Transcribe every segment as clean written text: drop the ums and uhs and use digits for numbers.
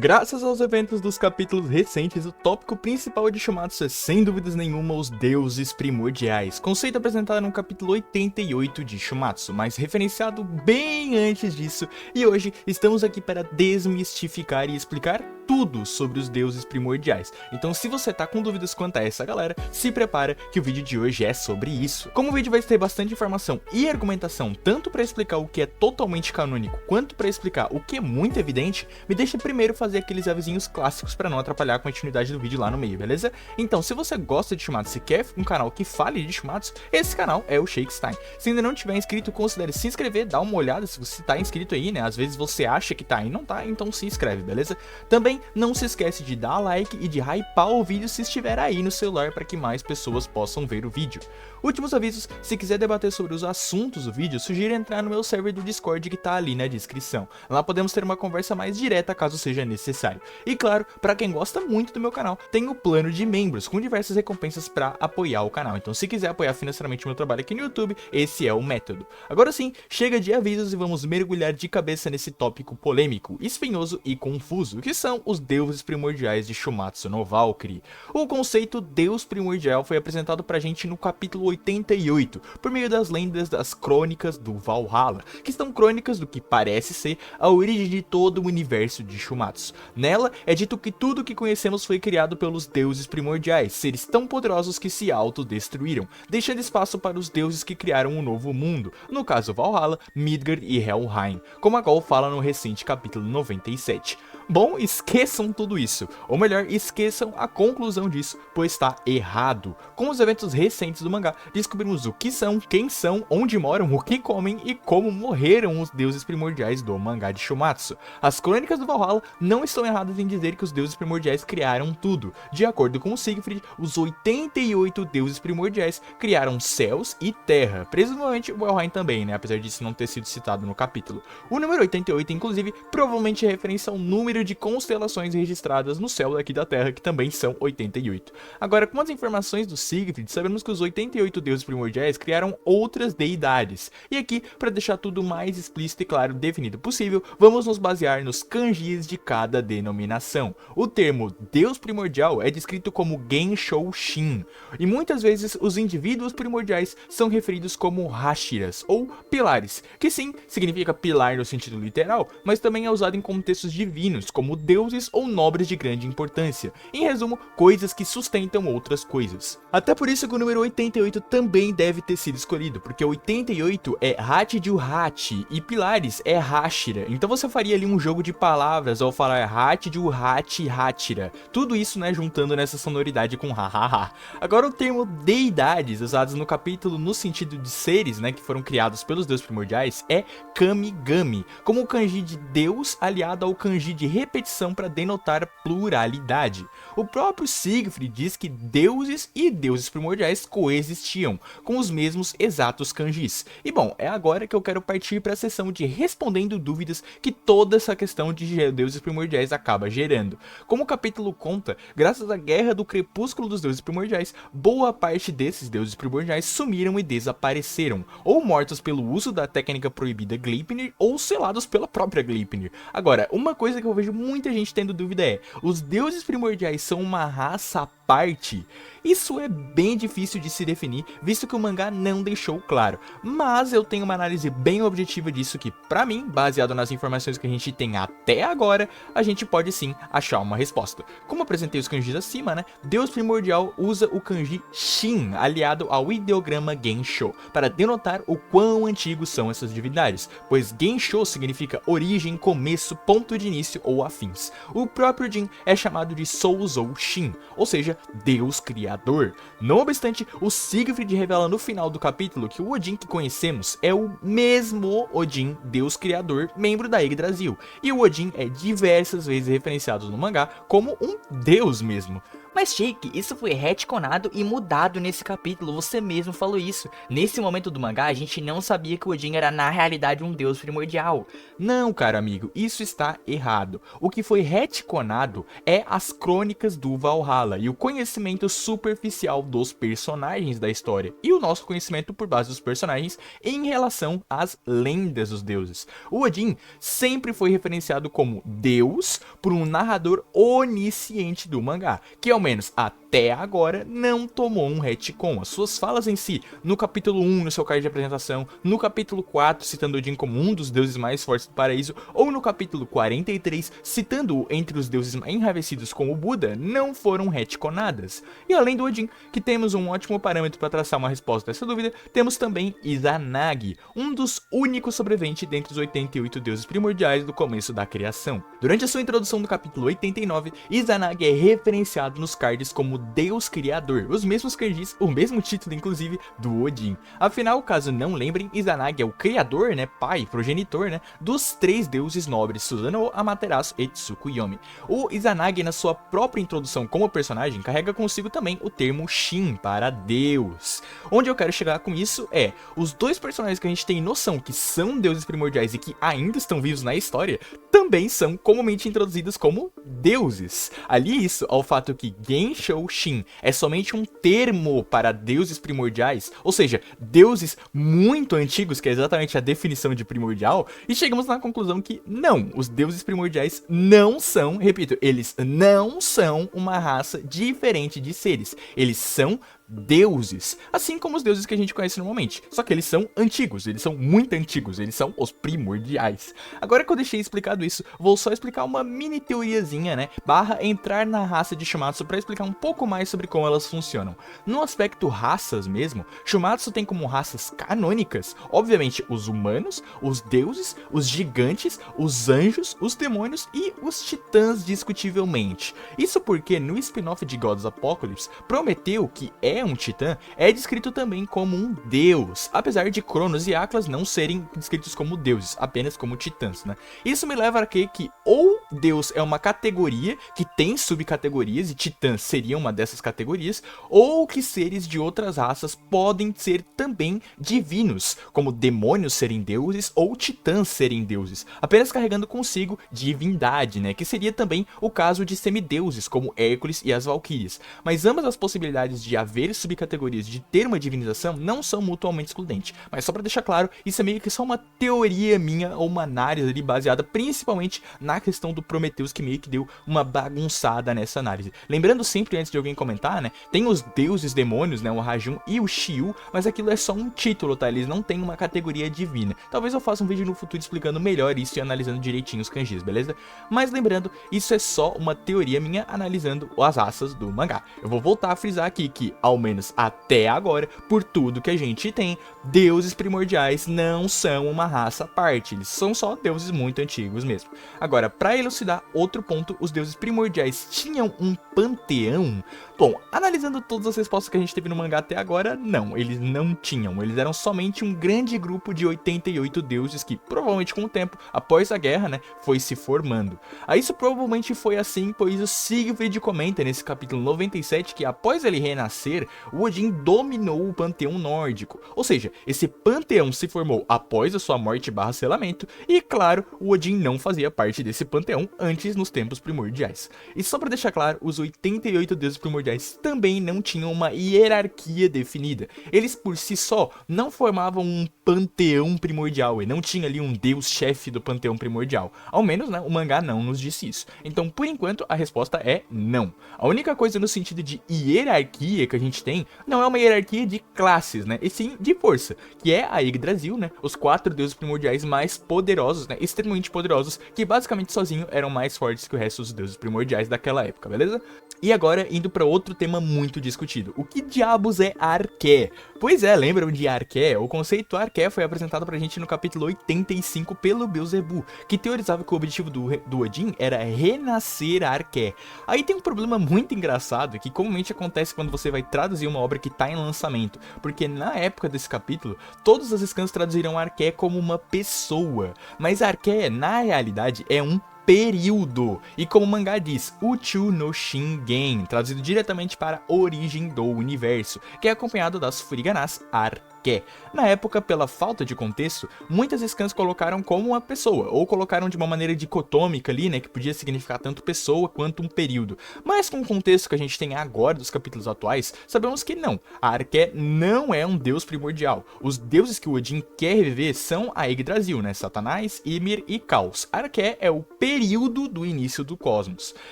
Graças aos eventos dos capítulos recentes, o tópico principal de Shumatsu é, sem dúvidas nenhuma, os deuses primordiais, conceito apresentado no capítulo 88 de Shumatsu, mas referenciado bem antes disso, e hoje estamos aqui para desmistificar e explicar tudo sobre os deuses primordiais. Então, se você tá com dúvidas quanto a essa galera, se prepara que o vídeo de hoje é sobre isso. Como o vídeo vai ter bastante informação e argumentação, tanto para explicar o que é totalmente canônico, quanto para explicar o que é muito evidente, me deixa primeiro fazer aqueles avisinhos clássicos para não atrapalhar a continuidade do vídeo lá no meio, beleza? Então, se você gosta de Shumatsu e quer um canal que fale de Shumatsu, esse canal é o Shakestein. Se ainda não tiver inscrito, considere se inscrever, dá uma olhada se você tá inscrito aí, né? Às vezes você acha que tá e não tá, então se inscreve, beleza? Também não se esquece de dar like e de hypar o vídeo se estiver aí no celular para que mais pessoas possam ver o vídeo. Últimos avisos, se quiser debater sobre os assuntos do vídeo, sugiro entrar no meu server do Discord que tá ali na descrição. Lá podemos ter uma conversa mais direta caso seja necessário. E claro, para quem gosta muito do meu canal, tem o plano de membros com diversas recompensas para apoiar o canal. Então se quiser apoiar financeiramente o meu trabalho aqui no YouTube, esse é o método. Agora sim, chega de avisos e vamos mergulhar de cabeça nesse tópico polêmico, espinhoso e confuso, que são os deuses primordiais de Shumatsu no Valkyrie. O conceito Deus primordial foi apresentado pra gente no capítulo 88, por meio das lendas das crônicas do Valhalla, que são crônicas do que parece ser a origem de todo o universo de Shumatsu. Nela é dito que tudo que conhecemos foi criado pelos deuses primordiais, seres tão poderosos que se autodestruíram, deixando espaço para os deuses que criaram um novo mundo, no caso Valhalla, Midgard e Helheim, como a Gol fala no recente capítulo 97. Bom, esqueçam tudo isso, ou melhor, esqueçam a conclusão disso, pois está errado. Com os eventos recentes do mangá, descobrimos o que são, quem são, onde moram, o que comem e como morreram os deuses primordiais do mangá de Shumatsu. As crônicas do Valhalla não estão erradas em dizer que os deuses primordiais criaram tudo. De acordo com Siegfried, os 88 deuses primordiais criaram céus e terra, presumivelmente o Helheim também, né, apesar disso não ter sido citado no capítulo. O número 88, inclusive, provavelmente é referência ao número de constelações registradas no céu daqui da Terra, que também são 88. Agora, com as informações do Siegfried, sabemos que os 88 deuses primordiais criaram outras deidades. E aqui, para deixar tudo mais explícito e claro, definido possível, vamos nos basear nos kanjis de cada denominação. O termo Deus primordial é descrito como Genshou Shin, e muitas vezes os indivíduos primordiais são referidos como Hashiras, ou pilares, que sim, significa pilar no sentido literal, mas também é usado em contextos divinos, como deuses ou nobres de grande importância. Em resumo, coisas que sustentam outras coisas. Até por isso que o número 88 também deve ter sido escolhido, porque 88 é Hachi-ju-hachi e pilares é Hashira. Então você faria ali um jogo de palavras ao falar Hachi-ju-hachi Hachira. Tudo isso, né, juntando nessa sonoridade com hahaha. Agora o termo deidades, usados no capítulo no sentido de seres, né, que foram criados pelos deuses primordiais, é Kamigami, como o kanji de Deus aliado ao kanji de repetição para denotar pluralidade. O próprio Siegfried diz que deuses e deuses primordiais coexistiam, com os mesmos exatos kanjis. E bom, é agora que eu quero partir para a sessão de respondendo dúvidas que toda essa questão de deuses primordiais acaba gerando. Como o capítulo conta, graças à guerra do crepúsculo dos deuses primordiais, boa parte desses deuses primordiais sumiram e desapareceram, ou mortos pelo uso da técnica proibida Gleipnir, ou selados pela própria Gleipnir. Agora, uma coisa que eu vejo muita gente tendo dúvida é: os deuses primordiais são uma raça à parte? Isso é bem difícil de se definir, visto que o mangá não deixou claro, mas eu tenho uma análise bem objetiva disso que, pra mim, baseado nas informações que a gente tem até agora, a gente pode sim achar uma resposta. Como apresentei os kanjis acima, né, Deus primordial usa o kanji Shin, aliado ao ideograma Gensho, para denotar o quão antigos são essas divindades, pois Gensho significa origem, começo, ponto de início ou afins. O próprio Jin é chamado de Souzou Shin, ou seja, Deus criador. Não obstante, o Siegfried revela no final do capítulo que o Odin que conhecemos é o mesmo Odin, Deus criador, membro da Yggdrasil, e o Odin é diversas vezes referenciado no mangá como um deus mesmo. Mas Shake, isso foi retconado e mudado nesse capítulo, você mesmo falou isso. Nesse momento do mangá, a gente não sabia que o Odin era na realidade um deus primordial. Não, cara amigo, isso está errado. O que foi retconado é as crônicas do Valhalla e o conhecimento superficial dos personagens da história e o nosso conhecimento por base dos personagens em relação às lendas dos deuses. O Odin sempre foi referenciado como Deus por um narrador onisciente do mangá, que ao menos até agora não tomou um retcon. As suas falas em si, no capítulo 1 no seu card de apresentação, no capítulo 4 citando Odin como um dos deuses mais fortes do paraíso, ou no capítulo 43 citando-o entre os deuses enraivecidos como Buda, não foram retconadas. E além do Odin, que temos um ótimo parâmetro para traçar uma resposta a essa dúvida, temos também Izanagi, um dos únicos sobreviventes dentre os 88 deuses primordiais do começo da criação. Durante a sua introdução do capítulo 89, Izanagi é referenciado nos cards como Deus Criador, os mesmos kanjis, o mesmo título inclusive do Odin. Afinal, caso não lembrem, Izanagi é o criador, pai, progenitor, dos 3 deuses nobres Susanoo, Amaterasu e Tsukuyomi. O Izanagi, na sua própria introdução como personagem, carrega consigo também o termo Shin para Deus. Onde eu quero chegar com isso é, os 2 personagens que a gente tem noção que são deuses primordiais e que ainda estão vivos na história, também são comumente introduzidos como deuses. Ali isso ao fato que Genshou Shin é somente um termo para deuses primordiais, ou seja, deuses muito antigos, que é exatamente a definição de primordial, e chegamos na conclusão que não, os deuses primordiais não são, repito, eles não são uma raça diferente de seres, eles são deuses, assim como os deuses que a gente conhece normalmente, só que eles são antigos, eles são muito antigos, eles são os primordiais. Agora que eu deixei explicado isso, vou só explicar uma mini teoriazinha, barra entrar na raça de Shumatsu para explicar um pouco mais sobre como elas funcionam. No aspecto raças mesmo, Shumatsu tem como raças canônicas, obviamente, os humanos, os deuses, os gigantes, os anjos, os demônios e os titãs discutivelmente. Isso porque no spin-off de God's Apocalypse, Prometeu, que é um titã, é descrito também como um deus, apesar de Cronos e Atlas não serem descritos como deuses, apenas como titãs, Isso me leva a crer que ou Deus é uma categoria que tem subcategorias e titã seria uma dessas categorias, ou que seres de outras raças podem ser também divinos, como demônios serem deuses ou titãs serem deuses, apenas carregando consigo divindade, que seria também o caso de semideuses, como Hércules e as Valquírias. Mas ambas as possibilidades de haver subcategorias de ter uma divinização não são mutuamente excludentes. Mas só pra deixar claro, isso é meio que só uma teoria minha ou uma análise ali baseada principalmente na questão do Prometheus, que meio que deu uma bagunçada nessa análise. Lembrando sempre, antes de alguém comentar, tem os deuses demônios, o Rajun e o Shiyu, mas aquilo é só um título, tá? Eles não têm uma categoria divina. Talvez eu faça um vídeo no futuro explicando melhor isso e analisando direitinho os kanjis, beleza? Mas lembrando, isso é só uma teoria minha analisando as raças do mangá. Eu vou voltar a frisar aqui que, ao menos até agora, por tudo que a gente tem, deuses primordiais não são uma raça à parte, eles são só deuses muito antigos mesmo. Agora, para elucidar outro ponto, os deuses primordiais tinham um panteão? Bom, analisando todas as respostas que a gente teve no mangá até agora, não, eles não tinham, eles eram somente um grande grupo de 88 deuses que, provavelmente com o tempo, após a guerra, foi se formando. Isso provavelmente foi assim, pois o Siegfried comenta nesse capítulo 97 que após ele renascer, o Odin dominou o panteão nórdico, ou seja, esse panteão se formou após a sua morte barra selamento, e claro, o Odin não fazia parte desse panteão antes nos tempos primordiais. E só para deixar claro, os 88 deuses primordiais também não tinham uma hierarquia definida, eles por si só não formavam um panteão primordial, e não tinha ali um deus chefe do panteão primordial, ao menos o mangá não nos disse isso. Então por enquanto a resposta é não. A única coisa no sentido de hierarquia que a gente tem não é uma hierarquia de classes, e sim de força, que é a Yggdrasil, os 4 deuses primordiais mais poderosos, extremamente poderosos, que basicamente sozinhos eram mais fortes que o resto dos deuses primordiais daquela época, beleza? E agora indo para outro tema muito discutido, o que diabos é Arqué? Pois é, lembram de Arqué? O conceito Arqué foi apresentado pra gente no capítulo 85 pelo Beelzebub, que teorizava que o objetivo do Odin era renascer Arqué. Aí tem um problema muito engraçado, que comumente acontece quando você vai traduzir uma obra que tá em lançamento, porque na época desse capítulo, todos os scans traduziram Arqué como uma pessoa, mas Arqué, na realidade, é um período. E como o mangá diz, Uchu no Shingen, traduzido diretamente para Origem do Universo, que é acompanhado das Furiganas Arqué. Na época, pela falta de contexto, muitas scans colocaram como uma pessoa, ou colocaram de uma maneira dicotômica ali, né, que podia significar tanto pessoa quanto um período. Mas com o contexto que a gente tem agora dos capítulos atuais, sabemos que não, a Arqué não é um deus primordial. Os deuses que o Odin quer reviver são a Yggdrasil, né, Satanás, Ymir e Caos. Arqué é o período do início do cosmos.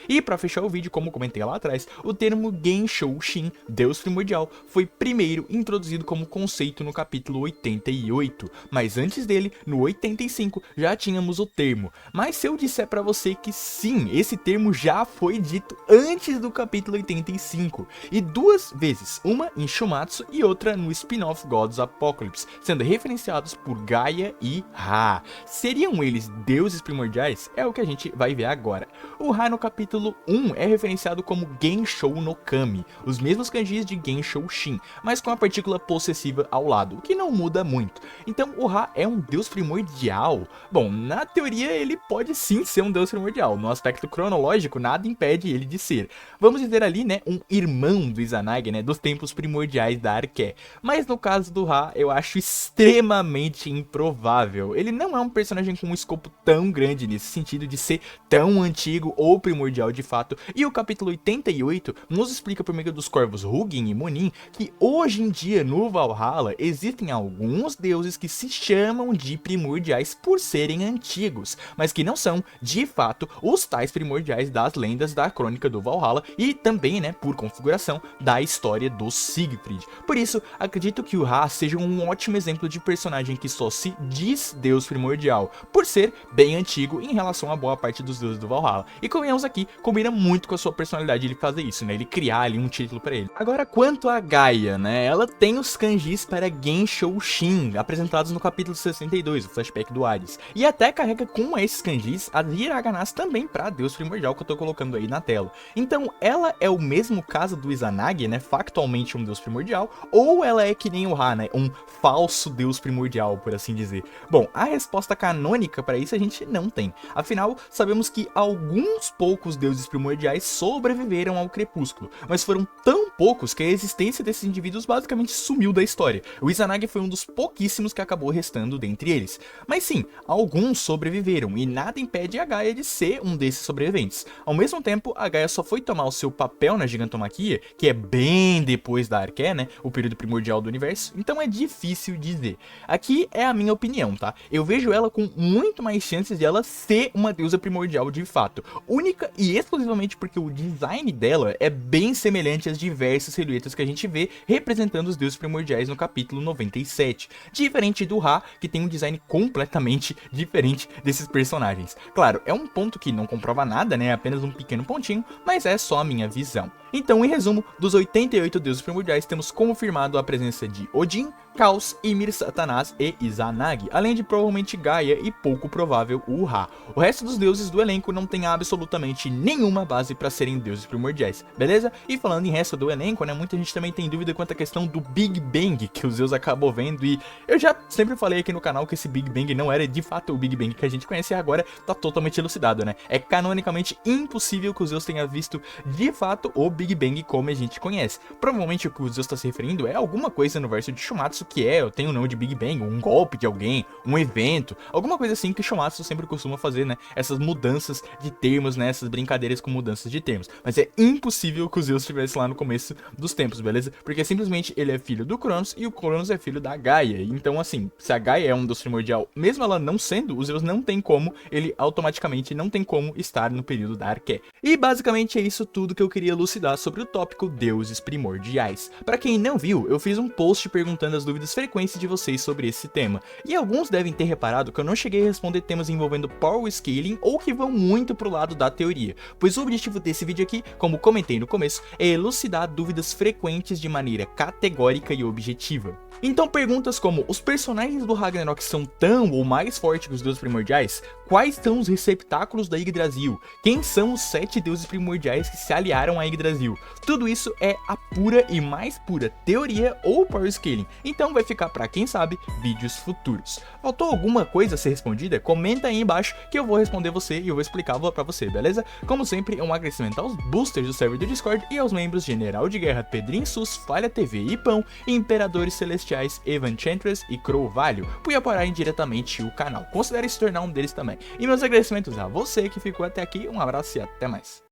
E para fechar o vídeo, como comentei lá atrás, o termo Genshou Shin, deus primordial, foi primeiro introduzido como conceito no capítulo 88, mas antes dele, no 85, já tínhamos o termo. Mas se eu disser pra você que sim, esse termo já foi dito antes do capítulo 85, e 2 vezes, uma em Shumatsu e outra no spin-off Gods Apocalypse, sendo referenciados por Gaia e Ra. Seriam eles deuses primordiais? É o que a gente vai ver agora. O Ra no capítulo 1 é referenciado como Genshou no Kami, os mesmos kanjis de Genshou Shin, mas com a partícula possessiva ao lado, o que não muda muito. Então o Ra é um deus primordial? Bom, na teoria ele pode sim ser um deus primordial, no aspecto cronológico nada impede ele de ser. Vamos dizer ali, né, um irmão do Izanagi, né, dos tempos primordiais da Arqué. Mas no caso do Ra, eu acho extremamente improvável. Ele não é um personagem com um escopo tão grande nesse sentido de ser tão antigo ou primordial de fato, e o capítulo 88 nos explica por meio dos corvos Hugin e Munin que hoje em dia no Valhalla existem alguns deuses que se chamam de primordiais por serem antigos, mas que não são, de fato, os tais primordiais das lendas da crônica do Valhalla e também, né, por configuração, da história do Siegfried. Por isso, acredito que o Ra seja um ótimo exemplo de personagem que só se diz deus primordial, por ser bem antigo em relação a boa parte dos deuses do Valhalla. E convenhamos aqui, combina muito com a sua personalidade ele fazer isso, né, ele criar ali um título pra ele. Agora, quanto a Gaia, né, ela tem os kanjis para Genshou Shin, apresentados no capítulo 62, o flashback do Hades. E até carrega com esses kanjis as hiraganas também para deus primordial, que eu tô colocando aí na tela. Então, ela é o mesmo caso do Izanagi, né, factualmente um deus primordial, ou ela é que nem o Ra, né, um falso deus primordial, por assim dizer? Bom, a resposta canônica para isso a gente não tem. Afinal, sabemos que alguns poucos deuses primordiais sobreviveram ao crepúsculo, mas foram tão poucos que a existência desses indivíduos basicamente sumiu da história. O Izanagi foi um dos pouquíssimos que acabou restando dentre eles. Mas sim, alguns sobreviveram e nada impede a Gaia de ser um desses sobreviventes. Ao mesmo tempo, a Gaia só foi tomar o seu papel na gigantomaquia, que é bem depois da Arqué, né, o período primordial do universo, então é difícil dizer. Aqui é a minha opinião, tá? Eu vejo ela com muito mais chances de ela ser uma deusa primordial de fato, única e exclusivamente porque o design dela é bem semelhante às diversas silhuetas que a gente vê representando os deuses primordiais no capítulo 97, diferente do Ra, que tem um design completamente diferente desses personagens. Claro, é um ponto que não comprova nada, né, é apenas um pequeno pontinho, mas é só a minha visão. Então, em resumo, dos 88 deuses primordiais, temos confirmado a presença de Odin, Caos, Ymir, Satanás e Izanagi, além de provavelmente Gaia e pouco provável o Ra. O resto dos deuses do elenco não tem absolutamente nenhuma base para serem deuses primordiais, beleza? E falando em resto do elenco, né, muita gente também tem dúvida quanto à questão do Big Bang que o Zeus acabou vendo, e eu já sempre falei aqui no canal que esse Big Bang não era de fato o Big Bang que a gente conhece, e agora tá totalmente elucidado, né? É canonicamente impossível que o Zeus tenha visto de fato o Big Bang como a gente conhece. Provavelmente o que o Zeus está se referindo é alguma coisa no verso de Shumatsu que tem o nome de Big Bang, um golpe de alguém, um evento, alguma coisa assim que Shumatsu sempre costuma fazer, né? Essas mudanças de termos, né? Essas brincadeiras com mudanças de termos. Mas é impossível que o Zeus estivesse lá no começo dos tempos, beleza? Porque simplesmente ele é filho do Cronos e o Cronos é filho da Gaia. Então, assim, se a Gaia é um deus primordial, mesmo ela não sendo, o Zeus não tem como, ele automaticamente não tem como estar no período da Arqué. E basicamente é isso tudo que eu queria elucidar sobre o tópico deuses primordiais. Para quem não viu, eu fiz um post perguntando as dúvidas frequentes de vocês sobre esse tema, e alguns devem ter reparado que eu não cheguei a responder temas envolvendo power scaling ou que vão muito pro lado da teoria, pois o objetivo desse vídeo aqui, como comentei no começo, é elucidar dúvidas frequentes de maneira categórica e objetiva. Então perguntas como: os personagens do Ragnarok são tão ou mais fortes que os deuses primordiais? quais são os receptáculos da Yggdrasil, quem são os 7 deuses primordiais que se aliaram à Yggdrasil. Tudo isso é a pura e mais pura teoria ou power scaling, então vai ficar para quem sabe vídeos futuros. Faltou alguma coisa a ser respondida? Comenta aí embaixo que eu vou responder você e eu vou explicar para você, beleza? Como sempre, um agradecimento aos boosters do server do Discord e aos membros General de Guerra Pedrinho Sus, Falha TV e Pão, e Imperadores Celestiais Evan Chantress e Crow Valho, por apoiarem diretamente o canal. Considere se tornar um deles também. E meus agradecimentos a você que ficou até aqui, um abraço e até mais.